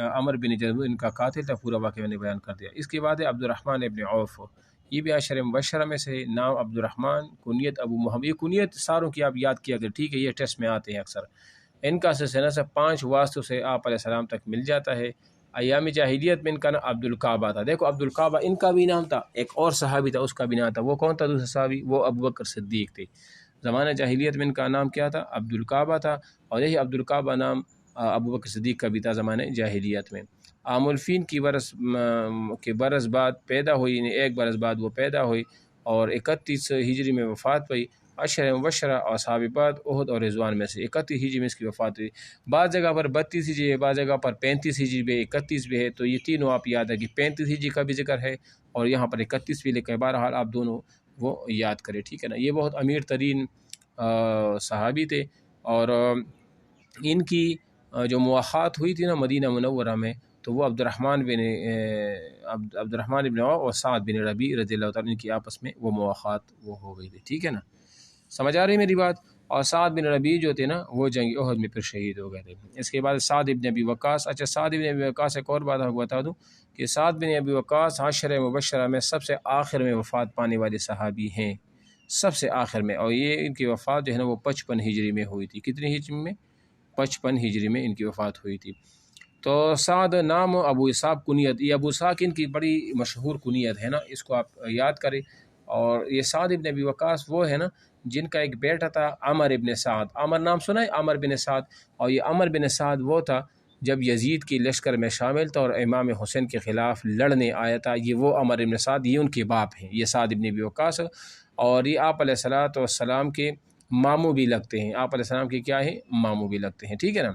عمر بن جموح ان کا قاتل تھا، پورا واقعہ میں نے بیان کر دیا۔ اس کے بعد ہے عبد الرحمن ابن عوف، یہ بھی عشر مبشرہ میں سے، نام عبد الرحمن، کنیت ابو محمد، یہ کنیت ساروں کی آپ یاد کیا کریں، ٹھیک ہے، یہ ٹیسٹ میں آتے ہیں اکثر۔ ان کا سلسلہ سے 5 واسطوں سے آپ علیہ السلام تک مل جاتا ہے۔ ایام جاہلیت میں ان کا نام عبد الکعبہ تھا، دیکھو عبد الکعبہ ان کا بھی نام تھا، ایک اور صحابی تھا اس کا بھی نام تھا، وہ کون تھا دوسرا صحابی؟ وہ ابو بکر صدیق تھے۔ زمانہ جاہلیت میں ان کا نام کیا تھا؟ عبد الکعبہ تھا، اور یہی عبد الکعبہ نام ابو بکر صدیق کا بھی تھا زمانہ جاہلیت میں۔ عام الفین کی برس بعد پیدا ہوئی، یعنی 1 برس بعد وہ پیدا ہوئی، اور 31 ہجری میں وفات پائی۔ عشر مبشرہ اور اصحاب بعد احد اور رضوان میں سے 31 ہجری میں اس کی وفات ہوئی۔ بعض جگہ پر 32 ہجری ہے، بعض جگہ پر 35 ہجری بھی ہے، 31 بھی ہے، تو یہ تینوں آپ یاد ہے کہ 35 ہجری کا بھی ذکر ہے اور یہاں پر 31 بھی لکھا ہے۔ بہرحال آپ دونوں وہ یاد کریں، ٹھیک ہے نا۔ یہ بہت امیر ترین صحابی تھے، اور ان کی جو مواخات ہوئی تھی نا مدینہ منورہ میں، تو وہ عبد الرحمن بن عوف اور سعد بن ربیع رضی اللہ تعالیٰ ان کی آپس میں وہ مواخات وہ ہو گئی تھی، ٹھیک ہے نا، سمجھ آ رہی میری بات؟ اور سعد بن ربیع جو تھے نا وہ جنگ احد میں پھر شہید ہو گئے تھے۔ اس کے بعد سعد بن ابی وقاص، اچھا سعد بن ابی وقاص ایک اور بات آپ کو بتا دوں کہ سعد بن ابی وقاص عشر مبشرہ میں سب سے آخر میں وفات پانے والے صحابی ہیں، سب سے آخر میں، اور یہ ان کی وفات جو ہے نا وہ 55 ہجری میں ہوئی تھی۔ کتنی ہجری میں؟ 55 ہجری میں ان کی وفات ہوئی تھی۔ تو سعد نام ابو اسحاق کنیت، یہ ابو اسحاق ان کی بڑی مشہور کنیت ہے نا، اس کو آپ یاد کریں۔ اور یہ سعد ابن ابی وقاص وہ ہے نا جن کا ایک بیٹا تھا عمر ابن سعد، عمر نام سنا ہے؟ عمر بن سعد، اور یہ عمر بن سعد وہ تھا جب یزید کی لشکر میں شامل تھا اور امام حسین کے خلاف لڑنے آیا تھا، یہ وہ عمر ابن سعد، یہ ان کے باپ ہیں، یہ سعد ابن ابی وقاص، اور یہ آپ علیہ الصلوۃ والسلام کے ماموں بھی لگتے ہیں، آپ علیہ السلام کے کیا ہیں؟ ماموں بھی لگتے ہیں، ٹھیک ہے نا۔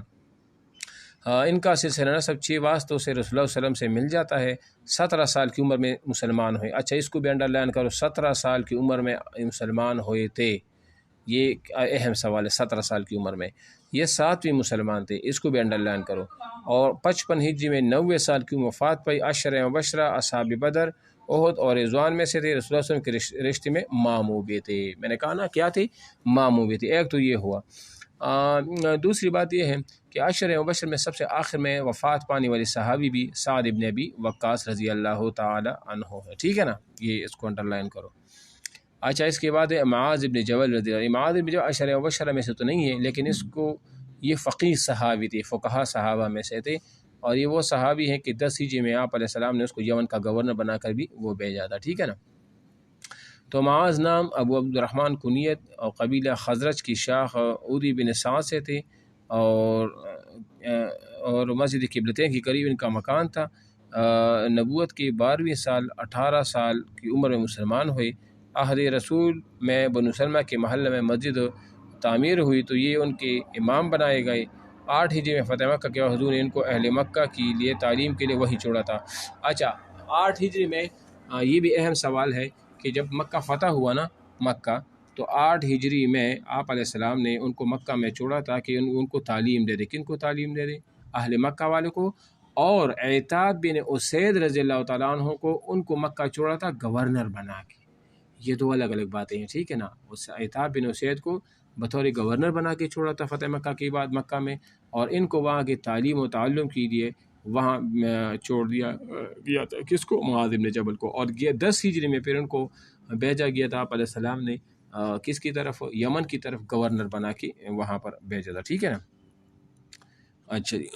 ان کا سلسلہ نسب 6 واسطوں سے رسول اللہ صلی اللہ علیہ وسلم سے مل جاتا ہے۔ 17 سال کی عمر میں مسلمان ہوئے، اچھا اس کو بھی انڈر لائن کرو، 17 سال کی عمر میں مسلمان ہوئے تھے، یہ اہم سوال ہے، 17 سال کی عمر میں یہ 7ویں مسلمان تھے، اس کو بھی انڈر لائن کرو۔ اور 55 ہجری میں 90 سال کی وفات پائی۔ عشر مبشرہ اصحاب بدر احد اور رضوان میں سے تھے، رسول اللہ صلی اللہ علیہ وسلم کے رشتے میں ماموں بھی تھے، میں نے کہا نا کیا تھے؟ ماموں بھی تھے، ایک تو یہ ہوا۔ دوسری بات یہ ہے کہ عشر مبشر میں سب سے آخر میں وفات پانے والی صحابی بھی سعد ابن ابی وقاص رضی اللہ تعالی عنہ ہے، ٹھیک ہے نا، یہ اس کو انڈر لائن کرو۔ اچھا اس کے بعد معاذ ابن جبل رضی اللہ عنہ، معاذ ابن جبل عشر مبشرہ میں سے تو نہیں ہے، لیکن اس کو یہ فقیہ صحابی تھے، فقہا صحابہ میں سے تھے، اور یہ وہ صحابی ہیں کہ 10 ہجری میں آپ علیہ السلام نے اس کو یمن کا گورنر بنا کر بھی وہ بھیجا تھا، ٹھیک ہے نا۔ تو معاذ نام ابو عبد الرحمن کنیت، اور قبیلہ خزرج کی شاخ عودی بن سعد سے تھے، اور مسجد قبلتین کے قریب ان کا مکان تھا۔ نبوت کے 12ویں سال 18 سال کی عمر میں مسلمان ہوئے۔ عہد رسول میں بنو سلمہ کے محلہ میں مسجد تعمیر ہوئی تو یہ ان کے امام بنائے گئے۔ 8 ہجری میں فتح مکہ کے حضور نے ان کو اہل مکہ کے لیے تعلیم کے لیے وہی چھوڑا تھا۔ اچھا 8 ہجری میں یہ بھی اہم سوال ہے کہ جب مکہ فتح ہوا نا مکہ، تو 8 ہجری میں آپ علیہ السلام نے ان کو مکہ میں چھوڑا تھا کہ ان کو تعلیم دے دے۔ کن کو تعلیم دے دے؟ اہل مکہ والے کو، اور عتاب بن اسید رضی اللہ تعالیٰ عنہ کو ان کو مکہ چھوڑا تھا گورنر بنا کے۔ یہ دو الگ الگ باتیں ہیں، ٹھیک ہے نا۔ اس عتاب بن اسید کو بطور گورنر بنا کے چھوڑا تھا فتح مکہ کے بعد مکہ میں، اور ان کو وہاں کے تعلیم و تعلم کے لیے وہاں چھوڑ دیا گیا تھا، کس کو؟ معاذ بن جبل کو۔ اور 10 ہجری میں پھر ان کو بھیجا گیا تھا آپ علیہ السلام نے کس کی طرف؟ یمن کی طرف گورنر بنا کے وہاں پر بھیجا تھا، ٹھیک ہے نا۔ اچھا جی